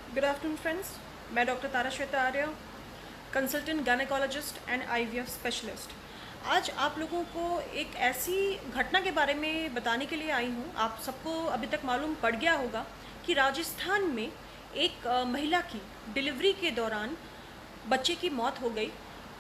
Good afternoon friends, मैं doctor Tara Shweta Arya, consultant gynaecologist and IVF specialist. आज आप लोगों को एक ऐसी घटना के बारे में बताने के लिए आई हूँ। आप सबको अभी तक मालूम पड़ गया होगा कि राजस्थान में एक महिला की डिलीवरी के दौरान बच्चे की मौत हो गई।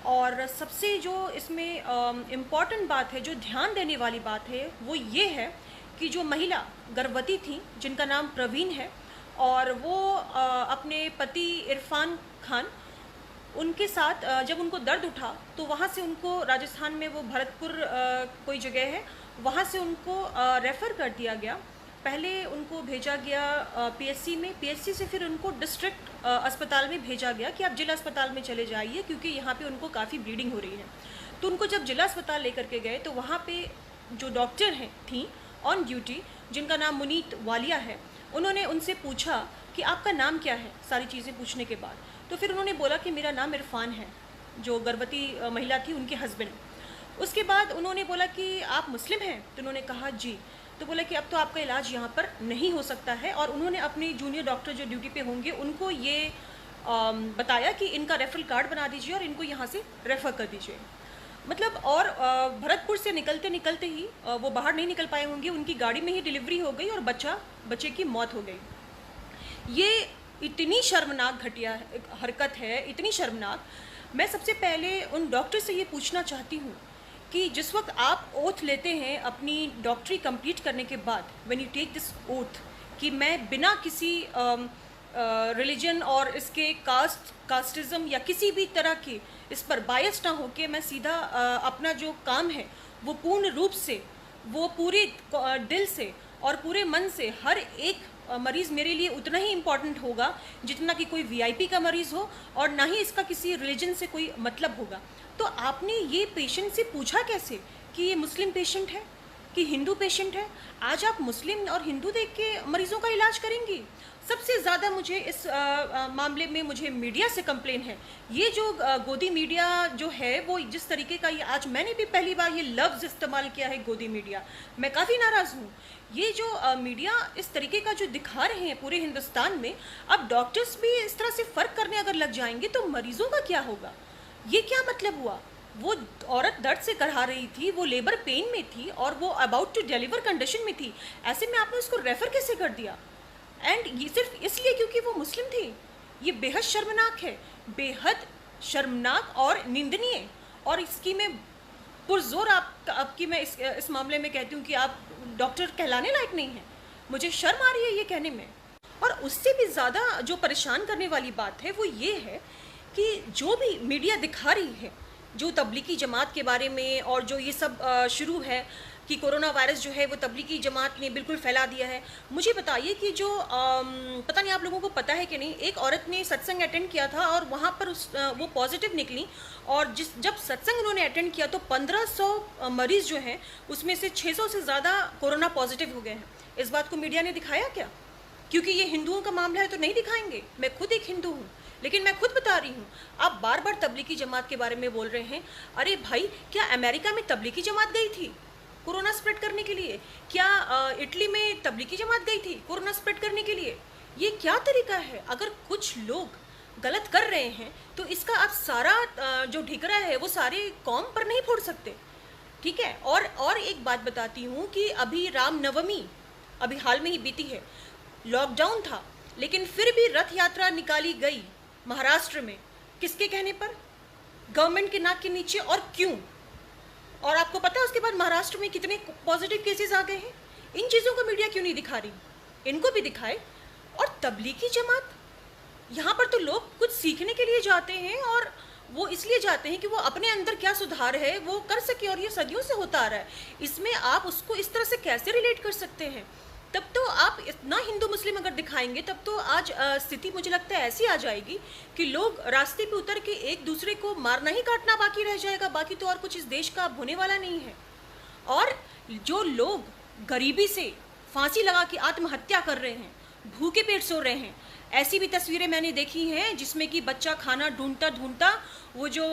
और सबसे जो इसमें इम्पॉर्टेंट बात है, जो ध्यान देने वाली बात है, वो ये है कि जो महिला गर्भवती थी, जिनका नाम प्रवीण है, और वो अपने पति इरफान खान, उनके साथ जब उनको दर्द उठा तो वहाँ से उनको, राजस्थान में वो भरतपुर कोई जगह है, वहाँ से उनको रेफ़र कर दिया गया। पहले उनको भेजा गया पीएचसी में, पीएचसी से फिर उनको डिस्ट्रिक्ट अस्पताल में भेजा गया कि आप जिला अस्पताल में चले जाइए, क्योंकि यहाँ पे उनको काफ़ी ब्लीडिंग हो रही है। तो उनको जब जिला अस्पताल लेकर के गए तो वहाँ पे जो डॉक्टर हैं थी ऑन ड्यूटी, जिनका नाम मुनीत वालिया है, उन्होंने उनसे पूछा कि आपका नाम क्या है। सारी चीज़ें पूछने के बाद तो फिर उन्होंने बोला कि मेरा नाम इरफान है, जो गर्भवती महिला थी उनके हस्बैंड। उसके बाद उन्होंने बोला कि आप मुस्लिम हैं, तो उन्होंने कहा जी। तो बोला कि अब तो आपका इलाज यहाँ पर नहीं हो सकता है, और उन्होंने अपने जूनियर डॉक्टर जो ड्यूटी पे होंगे उनको ये बताया कि इनका रेफरल कार्ड बना दीजिए और इनको यहाँ से रेफ़र कर दीजिए। मतलब, और भरतपुर से निकलते निकलते ही वो बाहर नहीं निकल पाए होंगे, उनकी गाड़ी में ही डिलीवरी हो गई और बच्चे की मौत हो गई। ये इतनी शर्मनाक घटिया हरकत है, इतनी शर्मनाक। मैं सबसे पहले उन डॉक्टर से ये पूछना चाहती हूँ कि जिस वक्त आप ओथ लेते हैं अपनी डॉक्टरी कंप्लीट करने के बाद, when you take this oath, कि मैं बिना किसी रिलीजन और इसके कास्टिज़म या किसी भी तरह की इस पर बायस ना होके मैं सीधा अपना जो काम है वो पूर्ण रूप से, वो पूरे दिल से और पूरे मन से, हर एक मरीज़ मेरे लिए उतना ही इम्पॉर्टेंट होगा जितना कि कोई वीआईपी का मरीज़ हो, और ना ही इसका किसी रिलीजन से कोई मतलब होगा। तो आपने ये पेशेंट से पूछा कैसे कि ये मुस्लिम पेशेंट है कि हिंदू पेशेंट है? आज आप मुस्लिम और हिंदू देख के मरीज़ों का इलाज करेंगी? सबसे ज़्यादा मुझे इस मामले में मुझे मीडिया से कंप्लेन है। ये जो गोदी मीडिया जो है, वो जिस तरीके का, ये आज मैंने भी पहली बार ये लफ्ज़ इस्तेमाल किया है, गोदी मीडिया। मैं काफ़ी नाराज़ हूँ। ये जो मीडिया इस तरीके का जो दिखा रहे हैं पूरे हिंदुस्तान में, अब डॉक्टर्स भी इस तरह से फ़र्क करने अगर लग जाएंगे तो मरीज़ों का क्या होगा? ये क्या मतलब हुआ? वो औरत दर्द से करहा रही थी, वो लेबर पेन में थी और वो अबाउट टू डिलीवर कंडीशन में थी। ऐसे में आपने उसको रेफ़र कैसे कर दिया? एंड ये सिर्फ इसलिए क्योंकि वो मुस्लिम थी। ये बेहद शर्मनाक है, बेहद शर्मनाक और निंदनीय। और इसकी मैं पुरजोर आपकी मैं इस मामले में कहती हूँ कि आप डॉक्टर कहलाने लायक नहीं हैं। मुझे शर्म आ रही है ये कहने में। और उससे भी ज़्यादा जो परेशान करने वाली बात है वो ये है कि जो भी मीडिया दिखा रही है, जो तबलीगी जमात के बारे में, और जो ये सब शुरू है कि कोरोना वायरस जो है वो तबलीगी जमात ने बिल्कुल फैला दिया है। मुझे बताइए कि जो पता नहीं आप लोगों को पता है कि नहीं, एक औरत ने सत्संग अटेंड किया था और वहाँ पर वो पॉजिटिव निकली, और जब सत्संग उन्होंने अटेंड किया तो 1500 मरीज़ जो हैं उसमें से 600 से ज़्यादा कोरोना पॉजिटिव हो गए हैं। इस बात को मीडिया ने दिखाया क्या? क्योंकि ये हिंदुओं का मामला है तो नहीं दिखाएंगे। मैं खुद एक हिंदू हूँ, लेकिन मैं खुद बता रही हूँ। आप बार बार तबलीगी जमात के बारे में बोल रहे हैं। अरे भाई, क्या अमेरिका में तबलीगी जमात गई थी कोरोना स्प्रेड करने के लिए? क्या इटली में तबलीगी जमात गई थी कोरोना स्प्रेड करने के लिए? ये क्या तरीका है? अगर कुछ लोग गलत कर रहे हैं तो इसका आप सारा जो ठिकरा है वो सारे कौम पर नहीं फोड़ सकते, ठीक है? और एक बात बताती हूँ कि अभी रामनवमी अभी हाल में ही बीती है, लॉकडाउन था, लेकिन फिर भी रथ यात्रा निकाली गई महाराष्ट्र में। किसके कहने पर? गवर्नमेंट के नाक के नीचे। और क्यों? और आपको पता है उसके बाद महाराष्ट्र में कितने पॉजिटिव केसेस आ गए हैं? इन चीज़ों को मीडिया क्यों नहीं दिखा रही? इनको भी दिखाए। और तबलीगी जमात, यहाँ पर तो लोग कुछ सीखने के लिए जाते हैं, और वो इसलिए जाते हैं कि वो अपने अंदर क्या सुधार है वो कर सके, और ये सदियों से होता आ रहा है। इसमें आप उसको इस तरह से कैसे रिलेट कर सकते हैं? तब तो आप इतना हिंदू मुस्लिम अगर दिखाएंगे तब तो आज स्थिति मुझे लगता है ऐसी आ जाएगी कि लोग रास्ते पे उतर के एक दूसरे को मारना ही काटना बाकी रह जाएगा। बाकी तो और कुछ इस देश का अब होने वाला नहीं है। और जो लोग गरीबी से फांसी लगा के आत्महत्या कर रहे हैं, भूखे पेट सो रहे हैं, ऐसी भी तस्वीरें मैंने देखी हैं जिसमें कि बच्चा खाना ढूंढता ढूंढता वो जो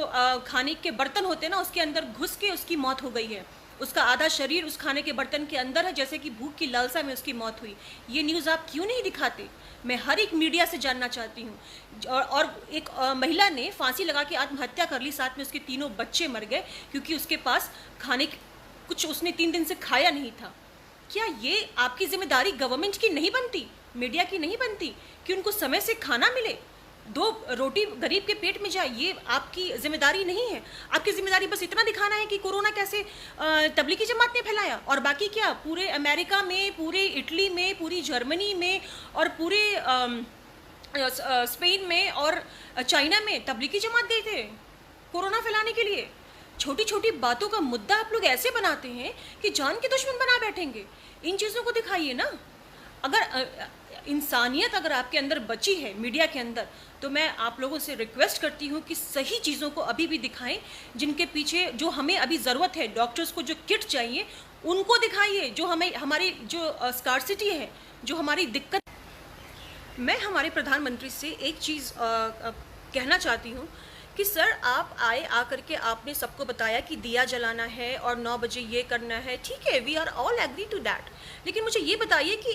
खाने के बर्तन होते हैं ना, उसके अंदर घुस के उसकी मौत हो गई है। उसका आधा शरीर उस खाने के बर्तन के अंदर है, जैसे कि भूख की लालसा में उसकी मौत हुई। ये न्यूज़ आप क्यों नहीं दिखाते? मैं हर एक मीडिया से जानना चाहती हूँ। और एक महिला ने फांसी लगा के आत्महत्या कर ली, साथ में उसके 3 बच्चे मर गए क्योंकि उसके पास खाने कुछ उसने 3 दिन से खाया नहीं था। क्या ये आपकी जिम्मेदारी गवर्नमेंट की नहीं बनती, मीडिया की नहीं बनती कि उनको समय से खाना मिले, 2 रोटी गरीब के पेट में जाए? ये आपकी जिम्मेदारी नहीं है। आपकी जिम्मेदारी बस इतना दिखाना है कि कोरोना कैसे तबलीगी जमात ने फैलाया, और बाकी क्या पूरे अमेरिका में, पूरे इटली में, पूरी जर्मनी में और पूरे स्पेन में और चाइना में तबलीगी जमात गए थे कोरोना फैलाने के लिए। छोटी छोटी बातों का मुद्दा आप लोग ऐसे बनाते हैं कि जान के दुश्मन बना बैठेंगे। इन चीज़ों को दिखाइए ना। अगर इंसानियत अगर आपके अंदर बची है मीडिया के अंदर, तो मैं आप लोगों से रिक्वेस्ट करती हूँ कि सही चीज़ों को अभी भी दिखाएं, जिनके पीछे जो हमें अभी ज़रूरत है, डॉक्टर्स को जो किट चाहिए उनको दिखाइए, जो हमें हमारी जो स्कार्सिटी है, जो हमारी दिक्कत। मैं हमारे प्रधानमंत्री से एक चीज़ कहना चाहती हूँ कि सर आप आए, आकर के आपने सबको बताया कि दिया जलाना है और 9 बजे ये करना है, ठीक है, we are all agree to that. लेकिन मुझे ये बताइए कि